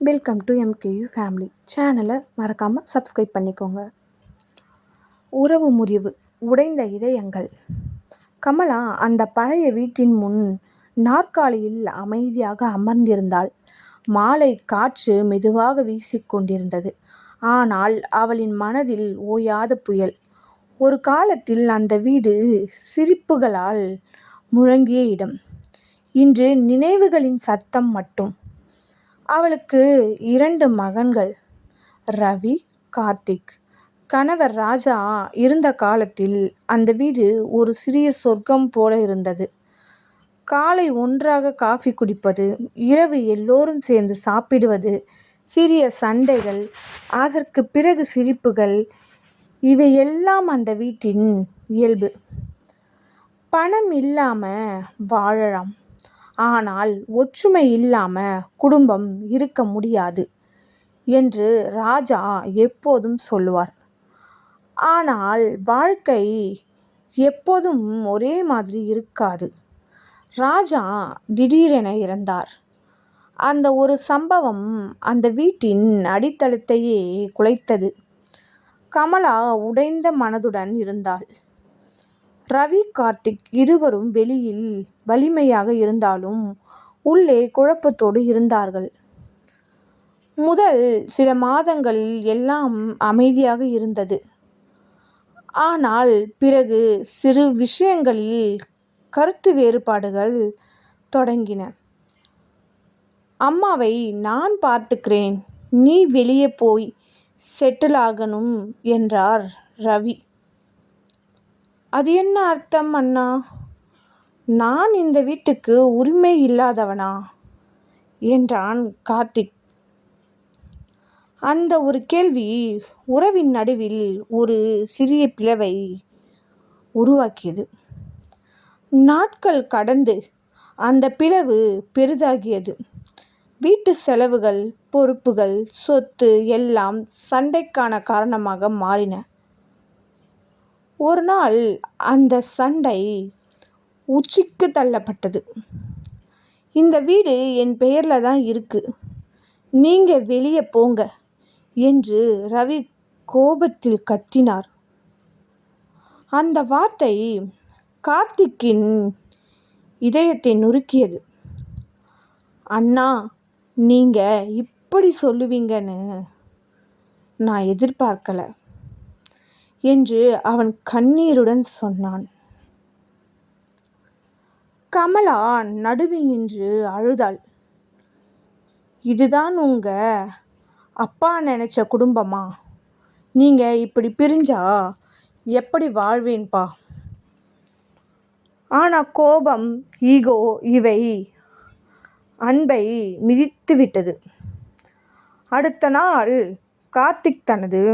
Welcome to MKU family சேனலை மறக்காமல் subscribe பண்ணிக்கோங்க. உறவு முறிவு, உடைந்த இதயங்கள். கமலா அந்த பழைய வீட்டின் முன் நாற்காலியில் அமைதியாக அமர்ந்திருந்தாள். மாலை காற்று மெதுவாக வீசிக்கொண்டிருந்தது. ஆனால் அவளின் மனதில் ஓயாத புயல். ஒரு காலத்தில் அந்த வீடு சிரிப்புகளால் முழங்கிய இடம். இன்று நினைவுகளின் சத்தம் மட்டும். அவளுக்கு 2 மகன்கள், ரவி, கார்த்திக். கணவர் ராஜா இருந்த காலத்தில் அந்த வீடு ஒரு சிறிய சொர்க்கம் போல இருந்தது. காலை ஒன்றாக காஃபி குடிப்பது, இரவு எல்லோரும் சேர்ந்து சாப்பிடுவது, சிறிய சண்டைகள், அதற்கு பிறகு சிரிப்புகள், இவையெல்லாம் அந்த வீட்டின் இயல்பு. பணம் இல்லாம வாழலாம், ஆனால் ஒற்றுமை இல்லாம குடும்பம் இருக்க முடியாது என்று ராஜா எப்போதும் சொல்லுவார். ஆனால் வாழ்க்கை எப்போதும் ஒரே மாதிரி இருக்காது. ராஜா திடீரென இறந்தார். அந்த ஒரு சம்பவம் அந்த வீட்டின் அடித்தளத்தையே குலைத்தது. கமலா உடைந்த மனதுடன் இருந்தாள். ரவி, கார்த்திக் இருவரும் வெளியில் வலிமையாக இருந்தாலும் உள்ளே குழப்பத்தோடு இருந்தார்கள். முதல் சில மாதங்களில் எல்லாம் அமைதியாக இருந்தது. ஆனால் பிறகு சிறு விஷயங்களில் கருத்து வேறுபாடுகள் தொடங்கின. அம்மாவை நான் பார்த்துக்கிறேன், நீ வெளியே போய் செட்டில் ஆகணும் என்றார் ரவி. அது என்ன அர்த்தம் அண்ணா? நான் இந்த வீட்டுக்கு உரிமை இல்லாதவனா என்றான் கார்த்திக். அந்த ஒரு கேள்வி உறவின் நடுவில் ஒரு சிறிய பிளவை உருவாக்கியது. நாட்கள் கடந்து அந்த பிளவு பெரிதாகியது. வீட்டு செலவுகள், பொறுப்புகள், சொத்து எல்லாம் சண்டைக்கான காரணமாக மாறின. ஒரு நாள் அந்த சண்டை உச்சிக்கு தள்ளப்பட்டது. இந்த வீடு என் பெயரில் தான் இருக்கு, நீங்க வெளியே போங்க என்று ரவி கோபத்தில் கத்தினார். அந்த வார்த்தை கார்த்திக்கின் இதயத்தை நுறுக்கியது. அண்ணா, நீங்க இப்படி சொல்லுவீங்கன்னு நான் எதிர்பார்க்கல என்று அவன் கண்ணீருடன் சொன்னான். கமலா நடுவில் நின்று அழுதாள். இதுதான் உங்க அப்பா நினைச்ச குடும்பமா? நீங்க இப்படி பிரிஞ்சா எப்படி வாழ்வேன்பா? ஆனால் கோபம், ஈகோ இவை அன்பை மிதித்து விட்டது. அடுத்த நாள் கார்த்திக் தனது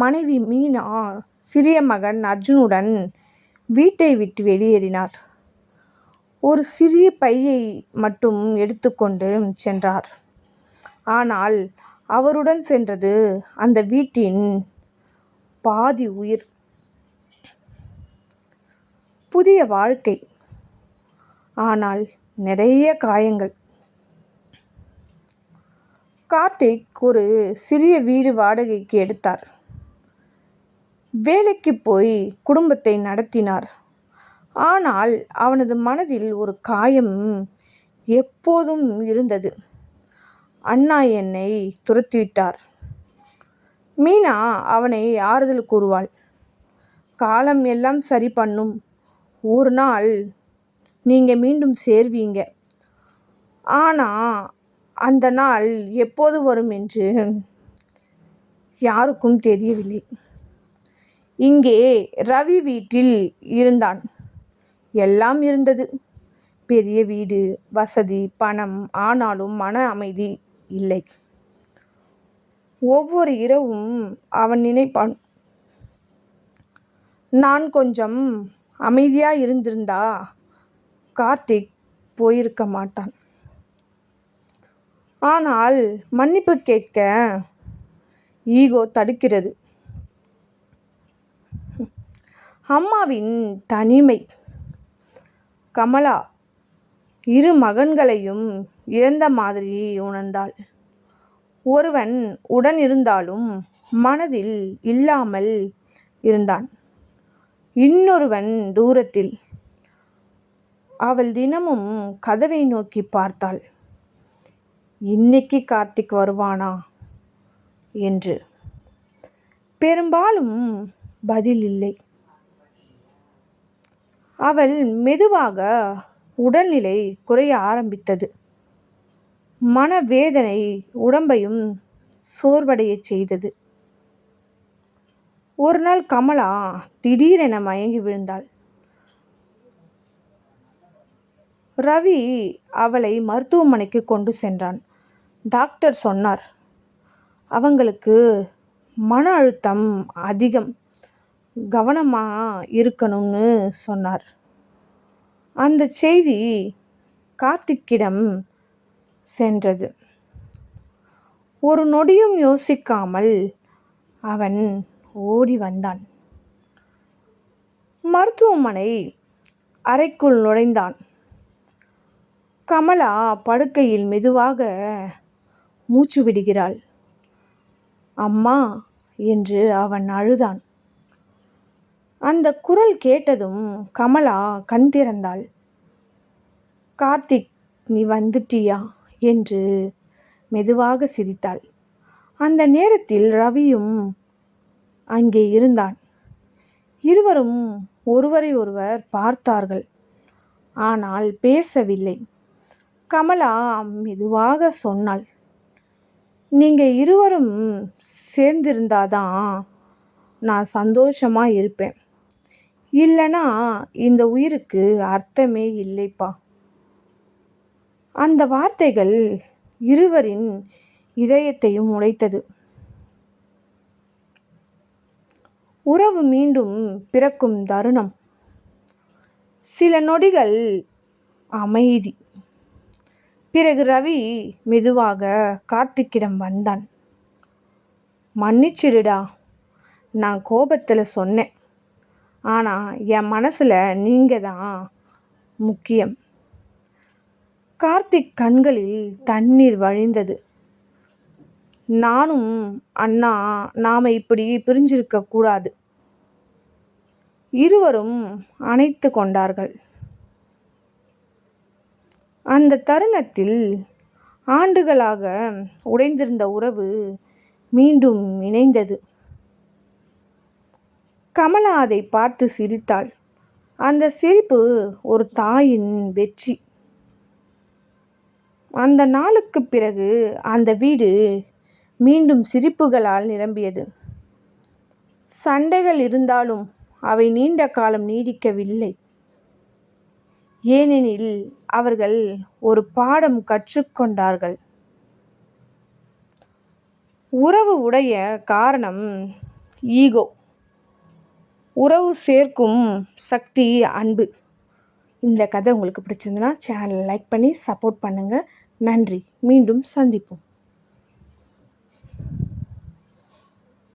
மனைவி மீனா, சிறிய மகன் அர்ஜுனுடன் வீட்டை விட்டு வெளியேறினார். ஒரு சிறிய பையை மட்டும் எடுத்துக்கொண்டு சென்றார். ஆனால் அவருடன் சென்றது அந்த வீட்டின் பாதி உயிர். புதிய வாழ்க்கை, ஆனால் நிறைய காயங்கள். கார்த்திக் ஒரு சிறிய வீடு வாடகைக்கு எடுத்தார். வேலைக்கு போய் குடும்பத்தை நடத்தினார். ஆனால் அவனது மனதில் ஒரு காயம் எப்போதும் இருந்தது. அண்ணா என்னை துரத்திவிட்டார். மீனா அவனை ஆறுதல் கூறுவாள். காலம் எல்லாம் சரி பண்ணும், ஒரு நாள் நீங்க மீண்டும் சேர்வீங்க. ஆனால் அந்த நாள் எப்போது வரும் என்று யாருக்கும் தெரியவில்லை. இங்கே ரவி வீட்டில் இருந்தான். எல்லாம் இருந்தது. பெரிய வீடு, வசதி, பணம். ஆனாலும் மன அமைதி இல்லை. ஒவ்வொரு இரவும் அவன் நினைப்பான், நான் கொஞ்சம் அமைதியா இருந்திருந்தா கார்த்திக் போயிருக்க மாட்டான். ஆனால் மன்னிப்பு கேட்க ஈகோ தடுக்கிறது. அம்மாவின் தனிமை. கமலா 2 மகன்களையும் இழந்த மாதிரி உணர்ந்தாள். ஒருவன் உடன் இருந்தாலும் மனதில் இல்லாமல் இருந்தான். இன்னொருவன் தூரத்தில். அவள் தினமும் கதவை நோக்கி பார்த்தாள். இன்னைக்கு கார்த்திக் வருவானா என்று. பெரும்பாலும் பதில் இல்லை. அவள் மெதுவாக உடல்நிலை குறைய ஆரம்பித்தது. மனவேதனை உடம்பையும் சோர்வடையச் செய்தது. ஒரு நாள் கமலா திடீரென மயங்கி விழுந்தாள். ரவி அவளை மருத்துவமனைக்கு கொண்டு சென்றான். டாக்டர் சொன்னார், அவங்களுக்கு மன அழுத்தம் அதிகம், கவனமாக இருக்கணும்னு சொன்னார். அந்த செய்தி கார்த்திக்கிடம் சென்றது. ஒரு நொடியும் யோசிக்காமல் அவன் ஓடி வந்தான். மருத்துவமனை அறைக்குள் நுழைந்தான். கமலா படுக்கையில் மெதுவாக மூச்சு விடுகிறாள். அம்மா என்று அவன் அழுதான். அந்த குரல் கேட்டதும் கமலா கண் திறந்தாள். கார்த்திக், நீ வந்துட்டியா என்று மெதுவாக சிரித்தாள். அந்த நேரத்தில் ரவியும் அங்கே இருந்தான். இருவரும் ஒருவரை ஒருவர் பார்த்தார்கள். ஆனால் பேசவில்லை. கமலா மெதுவாக சொன்னாள், நீங்கள் இருவரும் சேர்ந்திருந்தாதான் நான் சந்தோஷமாக இருப்பேன். இல்லைனா இந்த உயிருக்கு அர்த்தமே இல்லைப்பா. அந்த வார்த்தைகள் இருவரின் இதயத்தையும் உடைத்தது. உறவு மீண்டும் பிறக்கும் தருணம். சில நொடிகள் அமைதி. பிறகு ரவி மெதுவாக கார்த்திக்கிடம் வந்தான். மன்னிச்சிடுடா, நான் கோபத்தில் சொன்னேன். ஆனால் என் மனசில் நீங்கள் தான் முக்கியம். கார்த்திக் கண்களில் தண்ணீர் வழிந்தது. நானும் அண்ணா நாம் இப்படி பிரிஞ்சிருக்க கூடாது. இருவரும் அணைத்து கொண்டார்கள். அந்த தருணத்தில் ஆண்டுகளாக உடைந்திருந்த உறவு மீண்டும் இணைந்தது. கமலா அதை பார்த்து சிரித்தாள். அந்த சிரிப்பு ஒரு தாயின் வெற்றி. அந்த நாளுக்கு பிறகு அந்த வீடு மீண்டும் சிரிப்புகளால் நிரம்பியது. சண்டைகள் இருந்தாலும் அவை நீண்ட காலம் நீடிக்கவில்லை. ஏனெனில் அவர்கள் ஒரு பாடம் கற்றுக்கொண்டார்கள். உறவு உடைய காரணம் ஈகோ. உறவு சேர்க்கும் சக்தி அன்பு. இந்த கதை உங்களுக்கு பிடிச்சிருந்துன்னா சேனலை லைக் பண்ணி சப்போர்ட் பண்ணுங்கள். நன்றி. மீண்டும் சந்திப்போம்.